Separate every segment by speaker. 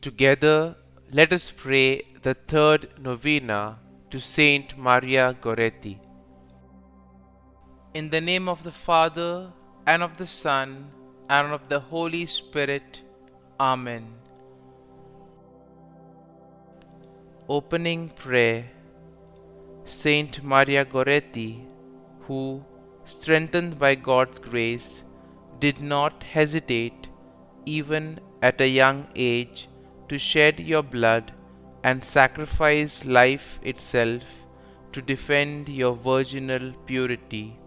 Speaker 1: Together, let us pray the third novena to St Maria Goretti. In the name of the Father, and of the Son, and of the Holy Spirit. Amen. Opening Prayer. Saint Maria Goretti, who, strengthened by God's grace, did not hesitate, even at a young age, to shed your blood and sacrifice life itself to defend your virginal purity.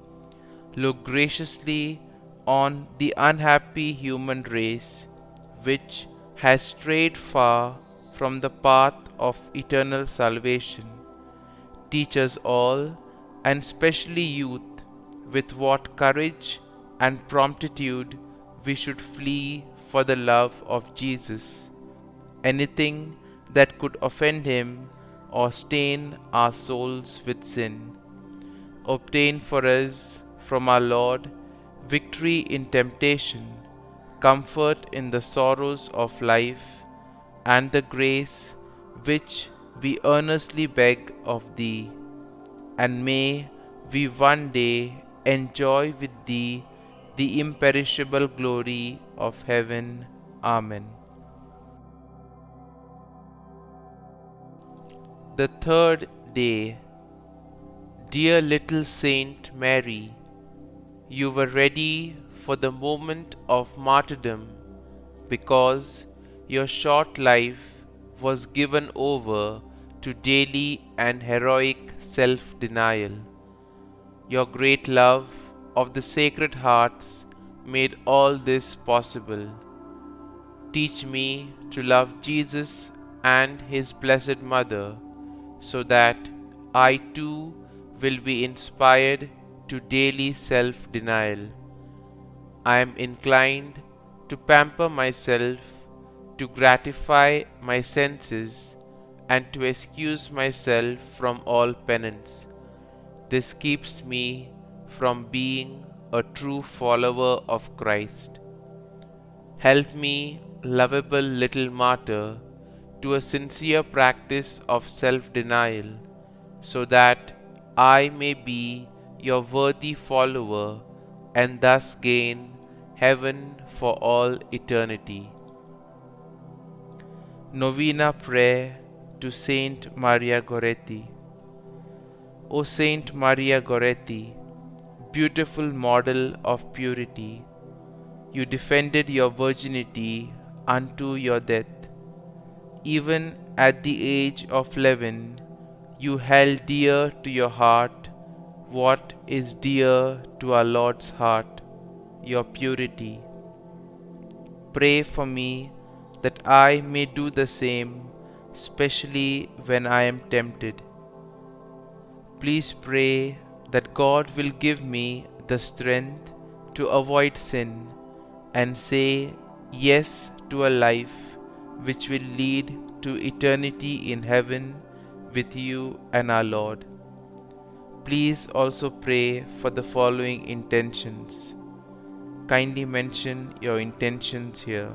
Speaker 1: Look graciously on the unhappy human race, which has strayed far from the path of eternal salvation. Teach us all, and especially youth, with what courage and promptitude we should flee for the love of Jesus. Anything that could offend him or stain our souls with sin. Obtain for us from our Lord victory in temptation, comfort in the sorrows of life, and the grace which we earnestly beg of Thee. And may we one day enjoy with Thee the imperishable glory of heaven. Amen. The third day. Dear little Saint Mary, you were ready for the moment of martyrdom because your short life was given over to daily and heroic self-denial. Your great love of the Sacred Hearts made all this possible. Teach me to love Jesus and His Blessed Mother, so that I too will be inspired to daily self-denial. I am inclined to pamper myself, to gratify my senses, and to excuse myself from all penance. This keeps me from being a true follower of Christ. Help me, lovable little martyr, to a sincere practice of self-denial, so that I may be your worthy follower and thus gain heaven for all eternity. Novena Prayer to Saint Maria Goretti. O Saint Maria Goretti, beautiful model of purity, you defended your virginity unto your death. Even at the age of 11, you held dear to your heart what is dear to our Lord's heart, your purity. Pray for me that I may do the same, especially when I am tempted. Please pray that God will give me the strength to avoid sin and say yes to a life which will lead to eternity in heaven with you and our Lord. Please also pray for the following intentions. Kindly mention your intentions here.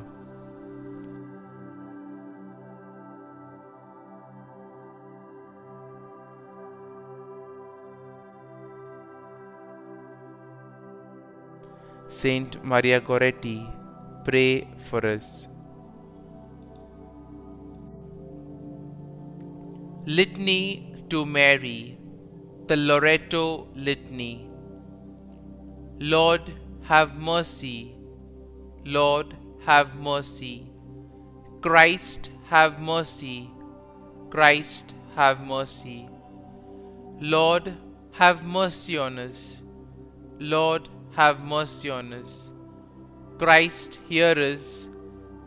Speaker 1: Saint Maria Goretti, pray for us. Litany to Mary, the Loreto Litany. Lord, have mercy. Lord, have mercy. Christ, have mercy. Christ, have mercy. Lord, have mercy on us. Lord, have mercy on us. Christ, hear us.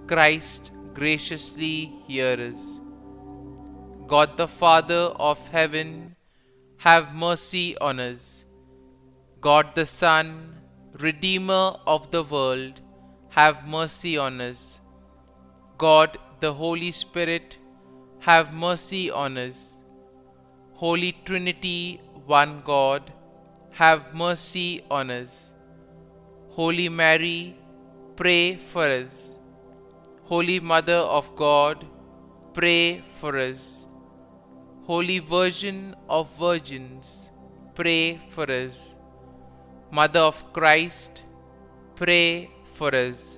Speaker 1: Christ, graciously hear us. God the Father of heaven, have mercy on us. God the Son, Redeemer of the world, have mercy on us. God the Holy Spirit, have mercy on us. Holy Trinity, one God, have mercy on us. Holy Mary, pray for us. Holy Mother of God, pray for us. Holy Virgin of Virgins, pray for us. Mother of Christ, pray for us.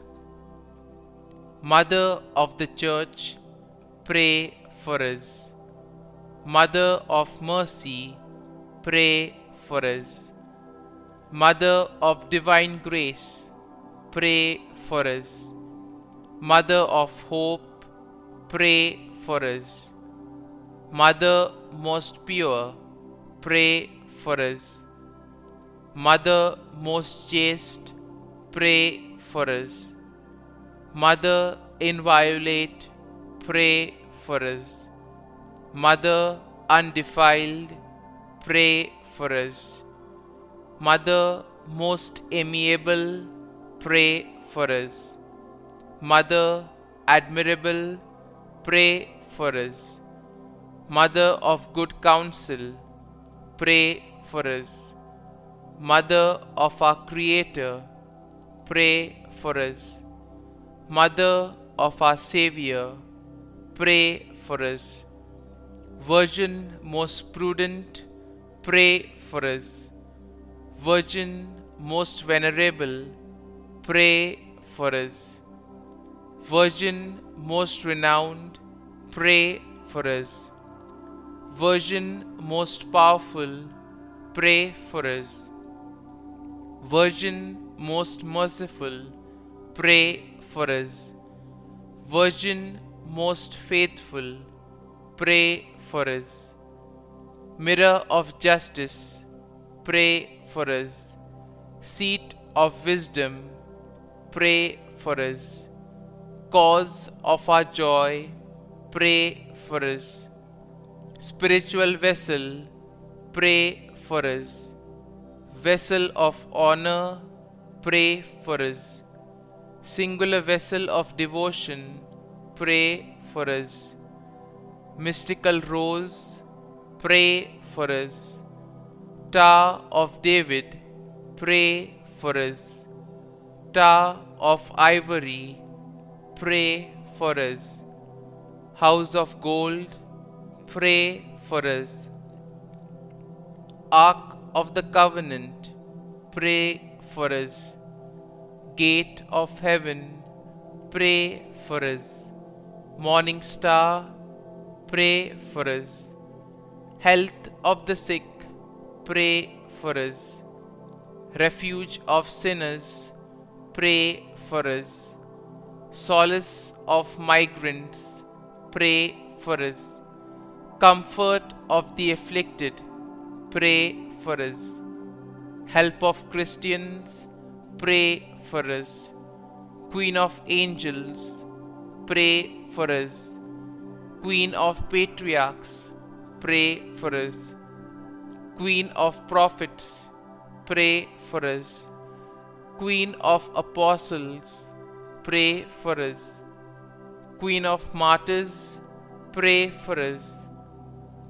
Speaker 1: Mother of the Church, pray for us. Mother of Mercy, pray for us. Mother of Divine Grace, pray for us. Mother of Hope, pray for us. Mother most pure, pray for us. Mother most chaste, pray for us. Mother inviolate, pray for us. Mother undefiled, pray for us. Mother most amiable, pray for us. Mother admirable, pray for us. Mother of good counsel, pray for us. Mother of our Creator, pray for us. Mother of our Savior, pray for us. Virgin most prudent, pray for us. Virgin most venerable, pray for us. Virgin most renowned, pray for us. Virgin most powerful, pray for us. Virgin most merciful, pray for us. Virgin most faithful, pray for us. Mirror of justice, pray for us. Seat of wisdom, pray for us. Cause of our joy, pray for us. Spiritual vessel, pray for us. Vessel of honor, pray for us. Singular vessel of devotion, pray for us. Mystical rose, pray for us. Tower of David, pray for us. Tower of ivory, pray for us. House of gold, pray for us. Ark of the Covenant, pray for us. Gate of heaven, pray for us. Morning star, pray for us. Health of the sick, pray for us. Refuge of sinners, pray for us. Solace of migrants, pray for us. Comfort of the afflicted, pray for us. Help of Christians, pray for us. Queen of angels, pray for us. Queen of patriarchs, pray for us. Queen of prophets, pray for us. Queen of apostles, pray for us. Queen of martyrs, pray for us.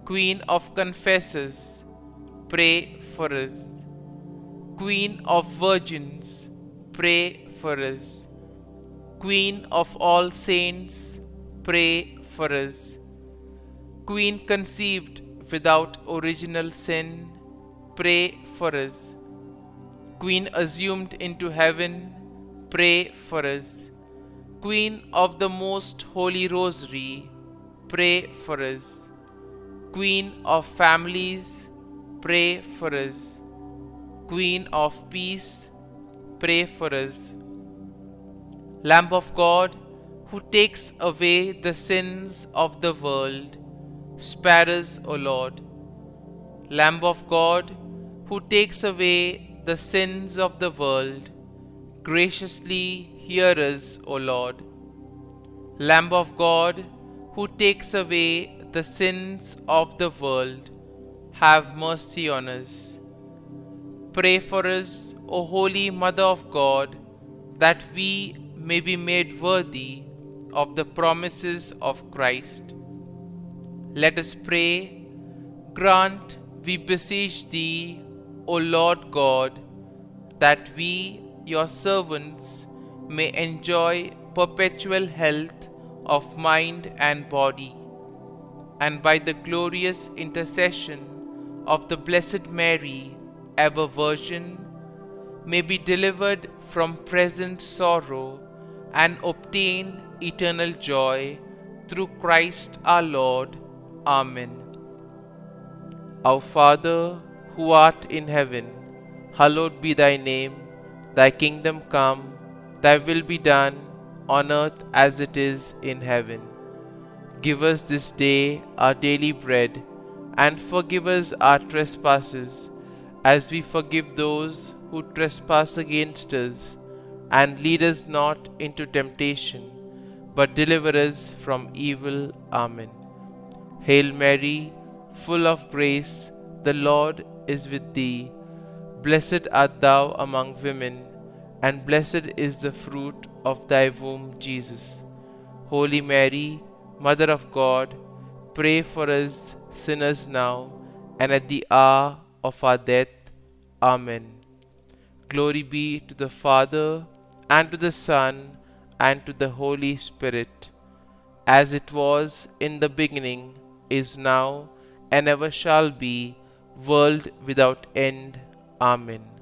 Speaker 1: Queen of confessors, pray for us. Queen of virgins, pray for us. Queen of all saints, pray for us. Queen conceived without original sin, pray for us. Queen assumed into heaven, pray for us. Queen of the most holy rosary, pray for us. Queen of families, pray for us. Queen of peace, pray for us. Lamb of God, who takes away the sins of the world, spare us, O Lord. Lamb of God, who takes away the sins of the world, graciously hear us, O Lord. Lamb of God, who takes away the sins of the world, have mercy on us. Pray for us, O Holy Mother of God, that we may be made worthy of the promises of Christ. Let us pray. Grant, we beseech Thee, O Lord God, that we, your servants, may enjoy perpetual health of mind and body, and by the glorious intercession of the Blessed Mary, ever Virgin, may be delivered from present sorrow and obtain eternal joy through Christ our Lord. Amen. Our Father, who art in heaven, hallowed be thy name. Thy kingdom come, thy will be done, on earth as it is in heaven. Give us this day our daily bread, and forgive us our trespasses, as we forgive those who trespass against us. And lead us not into temptation, but deliver us from evil. Amen. Hail Mary, full of grace, the Lord is with thee. Blessed art thou among women, and blessed is the fruit of thy womb, Jesus. Holy Mary, Mother of God, pray for us sinners now and at the hour of our death. Amen. Glory be to the Father, and to the Son, and to the Holy Spirit, as it was in the beginning, is now, and ever shall be, world without end. Amen.